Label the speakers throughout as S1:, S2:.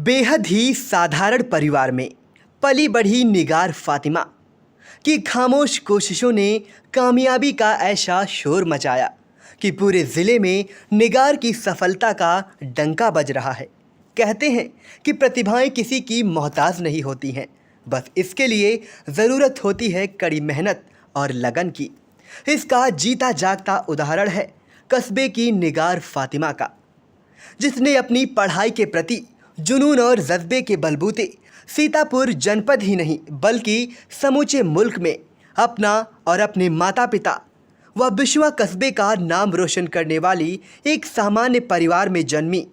S1: बेहद ही साधारण परिवार में पली बढ़ी निगार फातिमा की खामोश कोशिशों ने कामयाबी का ऐसा शोर मचाया कि पूरे ज़िले में निगार की सफलता का डंका बज रहा है। कहते हैं कि प्रतिभाएं किसी की मोहताज नहीं होती हैं, बस इसके लिए ज़रूरत होती है कड़ी मेहनत और लगन की। इसका जीता जागता उदाहरण है कस्बे की निगार फातिमा का, जिसने अपनी पढ़ाई के प्रति जुनून और जज्बे के बलबूते सीतापुर जनपद ही नहीं बल्कि समूचे मुल्क में अपना और अपने माता पिता व बिशुआ कस्बे का नाम रोशन करने वाली एक सामान्य परिवार में जन्मी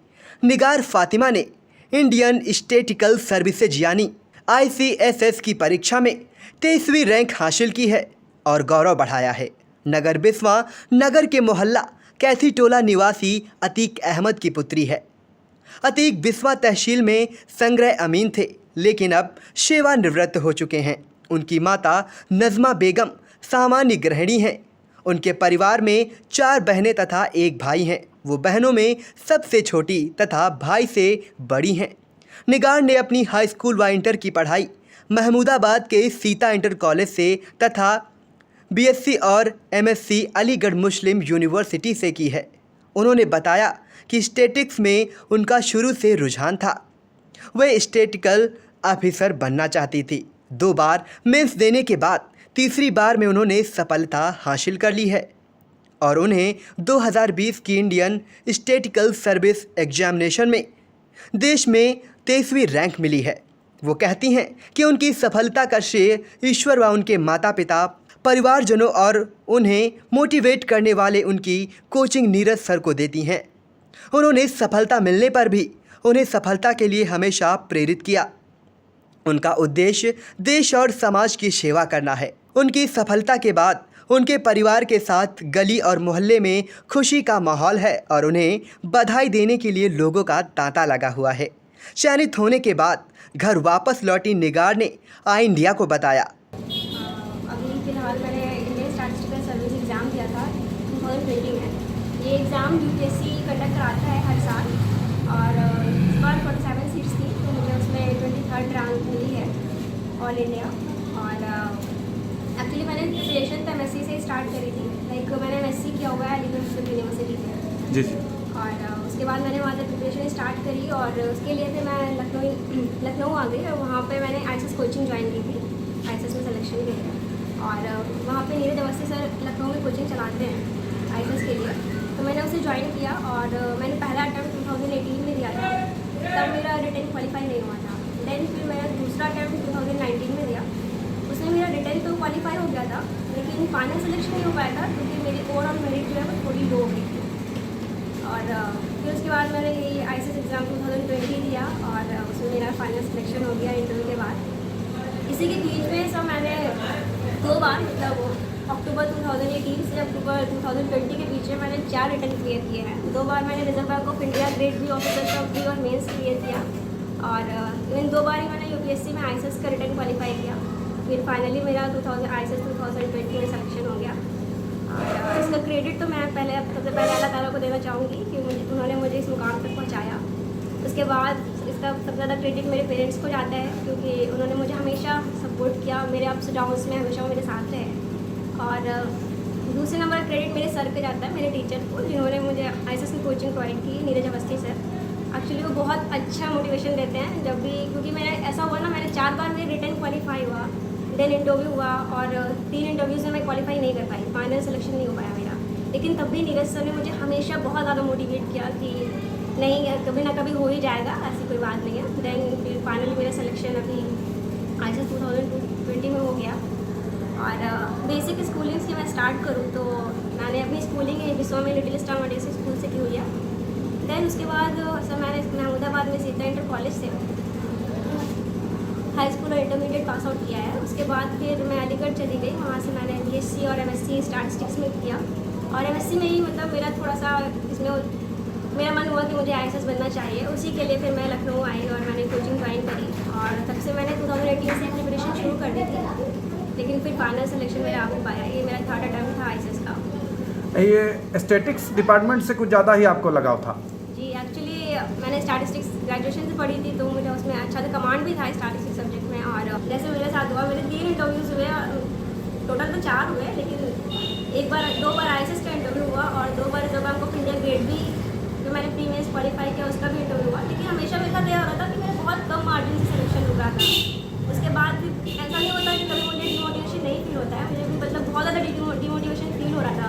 S1: निगार फातिमा ने इंडियन स्टैटिस्टिकल सर्विसेज यानी ICSS की परीक्षा में 23वीं रैंक हासिल की है और गौरव बढ़ाया है। नगर बिस्वा नगर के मोहल्ला कैथी टोला निवासी अतीक अहमद की पुत्री है। अतीक बिस्वा तहसील में संग्रह अमीन थे, लेकिन अब सेवानिवृत्त हो चुके हैं। उनकी माता नज़मा बेगम सामान्य गृहिणी हैं। उनके परिवार में 4 बहनें तथा 1 भाई हैं। वो बहनों में सबसे छोटी तथा भाई से बड़ी हैं। निगार ने अपनी हाई स्कूल व इंटर की पढ़ाई महमूदाबाद के सीता इंटर कॉलेज से तथा BSc और MSc अलीगढ़ मुस्लिम यूनिवर्सिटी से की है। उन्होंने बताया कि स्टैटिक्स में उनका शुरू से रुझान था। वह स्टैटिस्टिकल ऑफिसर बनना चाहती थी। 2 बार मेंस देने के बाद तीसरी बार में उन्होंने सफलता हासिल कर ली है और उन्हें 2020 की इंडियन स्टैटिस्टिकल सर्विस एग्जामिनेशन में देश में 23वीं रैंक मिली है। वो कहती हैं कि उनकी सफलता का श्रेय ईश्वर व उनके माता पिता, परिवारजनों और उन्हें मोटिवेट करने वाले उनकी कोचिंग नीरज सर को देती हैं। उन्होंने सफलता मिलने पर भी उन्हें सफलता के लिए हमेशा प्रेरित किया। उनका उद्देश्य देश और समाज की सेवा करना है। उनकी सफलता के बाद उनके परिवार के साथ गली और मोहल्ले में खुशी का माहौल है और उन्हें बधाई देने के लिए लोगों का तांता लगा हुआ है। चयनित होने के बाद घर वापस लौटी निगार ने आई इंडिया को बताया,
S2: अभी फ़िलहाल मैंने इंडियन स्टैटिस्टिकल सर्विस एग्ज़ाम दिया था 2020 में। ये एग्ज़ाम UPSC कंडक्ट कराता है हर साल और इस बार 47 सीट्स थी, तो मुझे उसमें 23rd रैंक मिली है ऑल इंडिया। और एक्चुअली मैंने प्रिपरेशन तो MSc से स्टार्ट करी थी। लाइक मैंने MSc किया हुआ है अलीगढ़ मुस्लिम यूनिवर्सिटी से जी। और उसके बाद मैंने वहाँ से प्रिपरेशन स्टार्ट करी और उसके लिए फिर मैं लखनऊ आ गई और वहाँ पे मैंने ICSS कोचिंग ज्वाइन की थी। ICSS में सिलेक्शन के लिए और वहाँ पे नीरज अवस्थी सर लखनऊ में कोचिंग चलाते हैं ICSS के लिए, तो मैंने उसे ज्वाइन किया और मैंने पहला अटैम्प्ट 2018 में दिया था, तब मेरा रिटर्न क्वालिफाई नहीं हुआ था। देन फिर मैंने दूसरा अटैम्प्ट 2019 में दिया, उसमें मेरा रिटर्न तो क्वालिफाई हो गया था, लेकिन फाइनल सिलेक्शन नहीं हो पाया था क्योंकि मेरी ओवरऑल मेरिट जो है वो थोड़ी लो हो गई थी। और फिर उसके बाद मैंने ये ICSS एग्ज़ाम 2020 दिया और उसमें मेरा फाइनल सिलेक्शन हो गया इंटरव्यू के बाद। इसी के बीच में सब मैंने 2 बार मतलब अक्टूबर 2018 से अक्टूबर 2020 के बीच में मैंने 4 रिटर्न क्लियर किए हैं। 2 बार मैंने reserve bank of India grade B officer का प्री और मेंस क्लियर किया और इन 2 बार ही मैंने UPSC में ICSS का रिटर्न क्वालिफाई किया। फिर फाइनली मेरा ICSS 2020 में सिलेक्शन हो गया और इसका क्रेडिट तो मैं सबसे पहले अल्लाह ताला को देना चाहूँगी कि उन्होंने मुझे इस मुकाम तक पहुँचाया। उसके बाद इसका सबसे ज़्यादा क्रेडिट मेरे पेरेंट्स को जाता है क्योंकि उन्होंने मुझे हमेशा सपोर्ट किया, मेरे अप्स डाउन्स में हमेशा वो मेरे साथ रहे। और दूसरे नंबर क्रेडिट मेरे सर पे जाता है, मेरे टीचर को, जिन्होंने मुझे ICSS की कोचिंग प्रोवाइड की, नीरज अवस्थी सर। एक्चुअली वो बहुत अच्छा मोटिवेशन देते हैं जब भी, क्योंकि मेरा ऐसा हुआ ना, मैंने 4 बार मेरे रिटर्न क्वालिफाई हुआ, देन इंटरव्यू हुआ और 3 इंटरव्यूज़ में मैं क्वालिफाई नहीं कर पाई, फाइनल सिलेक्शन नहीं हो पाया मेरा। लेकिन तब भी नीरज सर ने मुझे हमेशा बहुत ज़्यादा मोटिवेट किया कि नहीं, कभी ना कभी हो ही जाएगा, ऐसी कोई बात नहीं है। देन फिर फाइनली मेरा सिलेक्शन अभी ICSS 2020 में हो गया। और बेसिक स्कूलिंग की मैं स्टार्ट करूँ तो मैंने अपनी स्कूलिंग बिस्वा में लिटिल स्टार मॉडल स्कूल से की हुई है। देन उसके बाद सर मैंने महमूदाबाद में सीता इंटर कॉलेज से हाई स्कूल और इंटरमीडिएट पास आउट किया है। उसके बाद फिर मैं अलीगढ़ चली गई, वहाँ से मैंने BSc और MSc स्टैटिस्टिक्स में किया और MSc में ही मतलब मेरा थोड़ा सा इसमें मेरा मन हुआ कि मुझे ICSS बनना चाहिए। उसी के लिए फिर मैं लखनऊ आई और मैंने कोचिंग ज्वाइन करी और तब से मैंने 2018 से प्रिपरेशन शुरू कर दी थी, लेकिन फिर फाइनल सिलेक्शन मेरा आ नहीं पाया। ये मेरा 3rd अटैम्प्ट था ICSS का।
S3: ये स्टैटिक्स डिपार्टमेंट से कुछ ज़्यादा ही आपको लगाव था?
S2: जी, एक्चुअली मैंने स्टैटिस्टिक्स ग्रेजुएशन से पढ़ी थी, तो मुझे उसमें अच्छा सा कमांड भी था स्टैटिस्टिक्स सब्जेक्ट में। और जैसे मेरे साथ हुआ, मेरे 3 इंटरव्यूज़ हुए, टोटल तो 4 हुए, लेकिन 2 बार ISS का इंटरव्यू हुआ और 2 बार जब हमको इंडिया गेट भी जो मैंने प्रीवियस क्वालिफाई किया उसका भी इंटरव्यू हुआ। लेकिन हमेशा मेरे साथ यह हो रहा था कि मेरा बहुत कम मार्जिन से सिलेक्शन हो रहा था। उसके बाद भी ऐसा नहीं होता कि कभी मुझे डिमोटिवेशन नहीं फील होता है, मुझे भी मतलब बहुत ज़्यादा डिमोटिवेशन फील हो रहा था।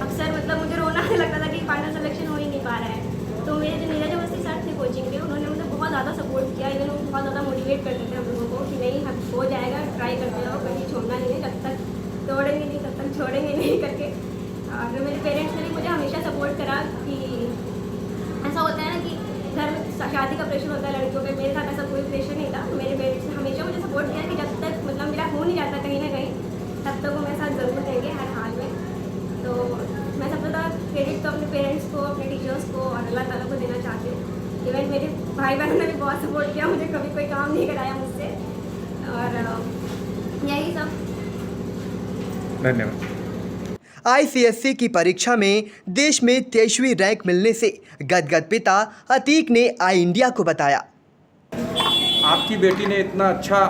S2: अक्सर मतलब मुझे रोना आने लगता था कि फाइनल सिलेक्शन हो ही नहीं पा रहा है। तो मेरे जो नीरज अवस्थी सर थे कोचिंग के, उन्होंने मुझे बहुत ज़्यादा सपोर्ट किया। इवन वो बहुत ज़्यादा मोटिवेट करते थे हम लोगों को कि नहीं, हम हो जाएगा, ट्राई करते रहो, कभी छोड़ना नहीं है, जब तक तोड़ेंगे नहीं तब तक छोड़ेंगे नहीं करके। और मेरे पेरेंट्स ने भी मुझे हमेशा सपोर्ट करा कि ऐसा होता है ना कि घर में शादी का प्रेशर होता है लड़कियों पे, मेरे साथ ऐसा कोई प्रेशर नहीं था। मेरे पेरेंट्स ने हमेशा मुझे सपोर्ट किया कि जब तक मतलब मेरा हो नहीं जाता कहीं ना कहीं, तब तक वो मेरे साथ ज़रूर देंगे हर हाल में। तो मैं सबसे ज़्यादा क्रेडिट तो अपने पेरेंट्स को, अपने टीचर्स को और अल्लाह ताला को देना चाहती हूँ। इवन मेरे भाई बहनों ने भी बहुत सपोर्ट किया, मुझे कभी कोई काम नहीं कराया मुझसे। और यही सब।
S3: धन्यवाद।
S1: ICSE की परीक्षा में देश में 23वीं रैंक मिलने से गदगद पिता अतीक ने आई इंडिया को बताया।
S3: आपकी बेटी ने इतना अच्छा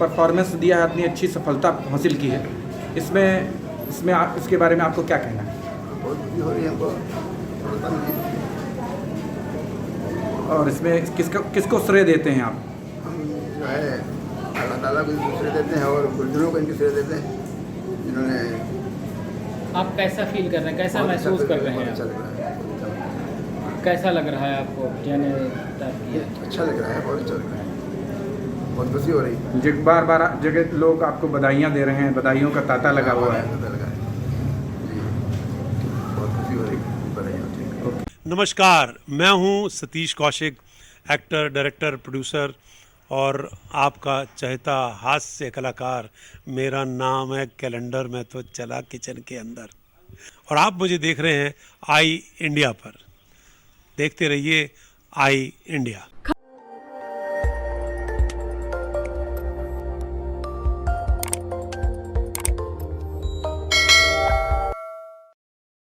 S3: परफॉर्मेंस दिया है, इतनी अच्छी सफलता हासिल की है, इसके बारे में आपको क्या कहना है?
S4: बहुत खुशी हो रही है हमको।
S3: और इसमें किसको श्रेय देते हैं आप?
S4: हम जो है अल्लाह ताला को श्रेय देते हैं और गुरुजनों को इनकी श्रेय देते हैं, जिन्होंने
S5: आप कैसा फील कर रहे हैं, कैसा
S4: बहुत
S5: महसूस कर रहे
S4: बहुत
S5: हैं
S4: अच्छा
S5: आप?
S4: लग रहा है,
S5: कैसा लग रहा है आपको? यानी
S4: अच्छा लग रहा है, बहुत अच्छा लग रहा है, बहुत खुशी हो रही है।
S3: बार जगह लोग आपको बधाइयाँ दे रहे हैं, बधाइयों का तांता लगा हुआ है।
S4: पता लगा है जी, बहुत खुशी हो रही है, बधाइयाँ। ठीक।
S6: नमस्कार, मैं हूं Satish Kaushik, actor, director, producer और आपका चहेता हास्य कलाकार। मेरा नाम है कैलेंडर, मैं तो चला किचन के अंदर। और आप मुझे देख रहे हैं आई इंडिया पर। देखते रहिए आई इंडिया।